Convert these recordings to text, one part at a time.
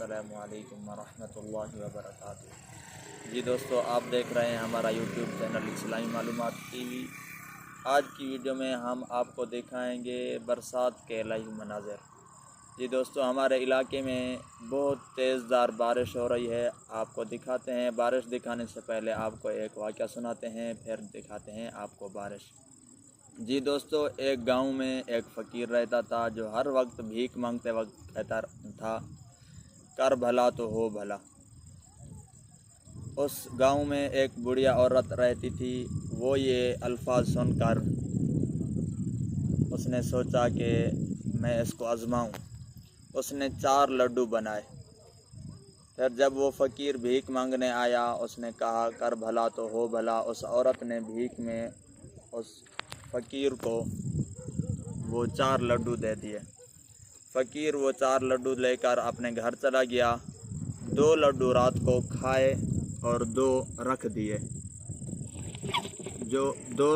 السلام علیکم ورحمۃ اللہ وبرکاتہ۔ جی دوستو، آپ دیکھ رہے ہیں ہمارا یوٹیوب چینل اسلامی معلومات ٹی وی۔ آج کی ویڈیو میں ہم آپ کو دکھائیں گے برسات کے لائیو مناظر۔ جی دوستو، ہمارے علاقے میں بہت تیز دار بارش ہو رہی ہے، آپ کو دکھاتے ہیں۔ بارش دکھانے سے پہلے آپ کو ایک واقعہ سناتے ہیں، پھر دکھاتے ہیں آپ کو بارش۔ جی دوستو، ایک گاؤں میں ایک فقیر رہتا تھا جو ہر وقت بھیک مانگتے وقت کہتا تھا، کر بھلا تو ہو بھلا۔ اس گاؤں میں ایک بڑھیا عورت رہتی تھی۔ وہ یہ الفاظ سن کر اس نے سوچا کہ میں اس کو آزماؤں۔ اس نے 4 لڈو بنائے۔ پھر جب وہ فقیر بھیک مانگنے آیا، اس نے کہا، کر بھلا تو ہو بھلا۔ اس عورت نے بھیک میں اس فقیر کو وہ 4 لڈو دے دیے۔ فقیر وہ 4 لڈو لے کر اپنے گھر چلا گیا۔ 2 لڈو رات کو کھائے اور 2 رکھ دیے۔ جو 2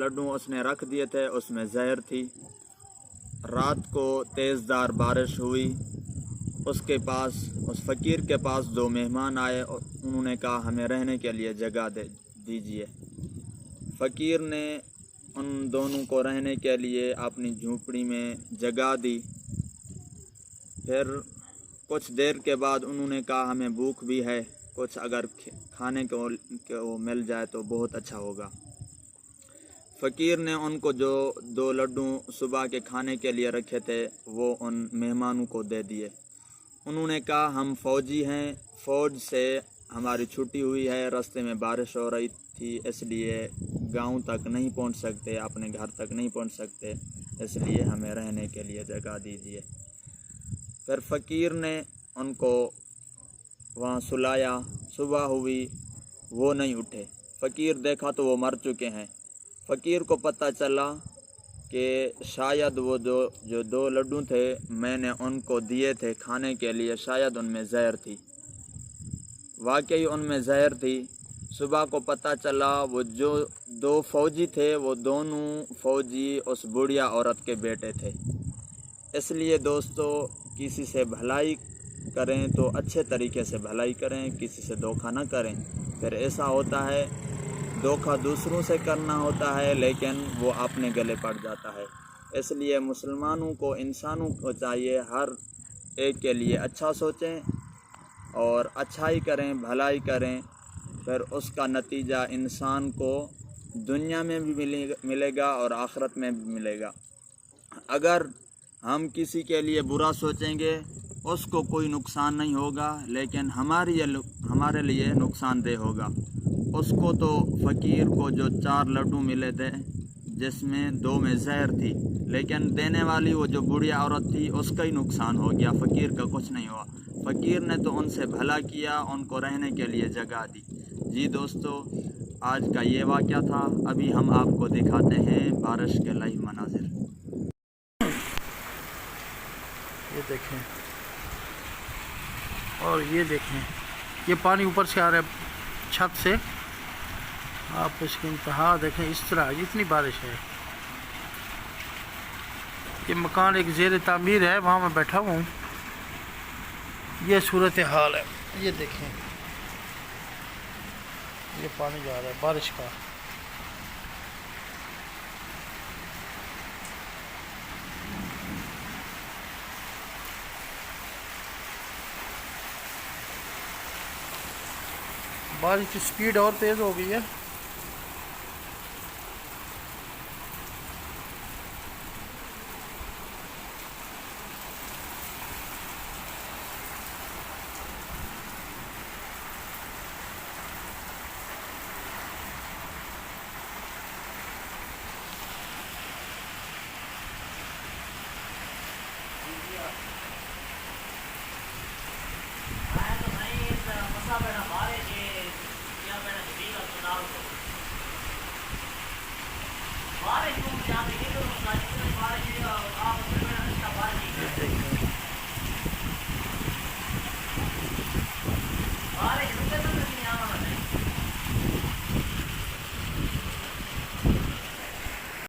لڈو اس نے رکھ دیے تھے اس میں زہر تھی۔ رات کو تیز دار بارش ہوئی۔ اس فقیر کے پاس 2 مہمان آئے اور انہوں نے کہا، ہمیں رہنے کے لیے جگہ دیجیے۔ فقیر نے ان دونوں کو رہنے کے لیے اپنی جھونپڑی میں جگہ دی۔ پھر کچھ دیر کے بعد انہوں نے کہا، ہمیں بھوک بھی ہے، کچھ اگر کھانے کو مل جائے تو بہت اچھا ہوگا۔ فقیر نے ان کو جو 2 لڈو صبح کے کھانے کے لیے رکھے تھے وہ ان مہمانوں کو دے دیے۔ انہوں نے کہا، ہم فوجی ہیں، فوج سے ہماری چھٹی ہوئی ہے، راستے میں بارش ہو رہی تھی، اس لیے گاؤں تک نہیں پہنچ سکتے، اپنے گھر تک نہیں پہنچ سکتے، اس لیے ہمیں رہنے کے لیے جگہ دیجیے۔ پھر فقیر نے ان کو وہاں سلایا۔ صبح ہوئی، وہ نہیں اٹھے۔ فقیر دیکھا تو وہ مر چکے ہیں۔ فقیر کو پتہ چلا کہ شاید وہ جو 2 لڈو تھے میں نے ان کو دیے تھے کھانے کے لیے، شاید ان میں زہر تھی۔ واقعی ان میں زہر تھی۔ صبح کو پتہ چلا وہ جو 2 فوجی تھے وہ دونوں فوجی اس بڑھیا عورت کے بیٹے تھے۔ اس لیے دوستو، کسی سے بھلائی کریں تو اچھے طریقے سے بھلائی کریں، کسی سے دھوکہ نہ کریں۔ پھر ایسا ہوتا ہے، دھوکہ دوسروں سے کرنا ہوتا ہے لیکن وہ اپنے گلے پڑ جاتا ہے۔ اس لیے مسلمانوں کو، انسانوں کو چاہیے ہر ایک کے لیے اچھا سوچیں اور اچھائی کریں، بھلائی کریں، پھر اس کا نتیجہ انسان کو دنیا میں بھی ملے گا اور آخرت میں بھی ملے گا۔ اگر ہم کسی کے لیے برا سوچیں گے اس کو کوئی نقصان نہیں ہوگا لیکن ہمارے لیے نقصان دہ ہوگا۔ اس کو تو فقیر کو جو 4 لڈو ملے تھے جس میں 2 میں زہر تھی، لیکن دینے والی وہ جو بڑھیا عورت تھی اس کا ہی نقصان ہو گیا، فقیر کا کچھ نہیں ہوا۔ فقیر نے تو ان سے بھلا کیا، ان کو رہنے کے لیے جگہ دی۔ جی دوستو، آج کا یہ واقعہ تھا۔ ابھی ہم آپ کو دکھاتے ہیں بارش کے لائیو مناظر۔ یہ دیکھیں اور یہ دیکھیں، یہ پانی اوپر سے آ رہا ہے چھت سے، آپ اس کی انتہا دیکھیں، اس طرح اتنی بارش ہے۔ یہ مکان ایک زیر تعمیر ہے، وہاں میں بیٹھا ہوں، یہ صورتحال ہے۔ یہ دیکھیں، یہ پانی جا رہا ہے بارش کا۔ بارش کی سپیڈ اور تیز ہو گئی ہے۔